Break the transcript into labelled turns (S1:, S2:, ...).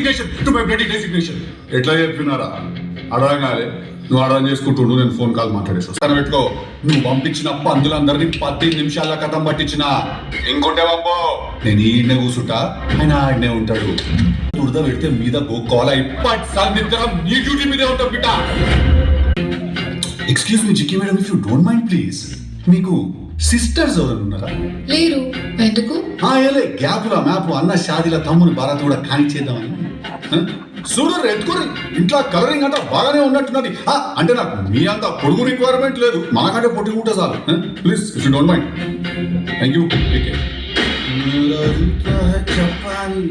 S1: Resignation to my bloody resignation. ఎట్లా చెప్పినారా? అడగాలి. నువ్వు అర్థం చేసుకుంటుండు, నేను ఫోన్ కాల్ మాట్లాడేసి వస్తాను. పెట్టుకో. నువ్వు పంపించిన పందులందరినీ 10 నిమిషాల కథం పట్టించిన. ఇంకోటే పంపో. నేను ఈడనే కూర్చుంటా, ఆయన ఆడనే ఉంటాడు. తుడద పెడితే మీద గోక్కోవాలా? ఇప్పటి నిద్రం నీ డ్యూటీ మీదే ఉంటాం బిడ్డ. Excuse me chikki madam, if you don't mind please. మీకు సిస్టర్స్ ఎవరైనా ఉన్నారా?
S2: లేరు. ఎందుకు?
S1: ఏలే గ్యాపుల మ్యాప్ అన్న షాదీల తమ్ముని భారత్ కూడా కానిచ్చేద్దామని. చూడరు ఎత్తుకోరు. ఇంట్లో కలరింగ్ అంతా బాగానే ఉన్నట్టున్నది. అంటే నాకు మీ అంత పొడుగు రిక్వైర్మెంట్ లేదు, మనకంటే పొట్టుకుంటే చాలు. Please if you don't mind. Thank you. చెప్పాలి.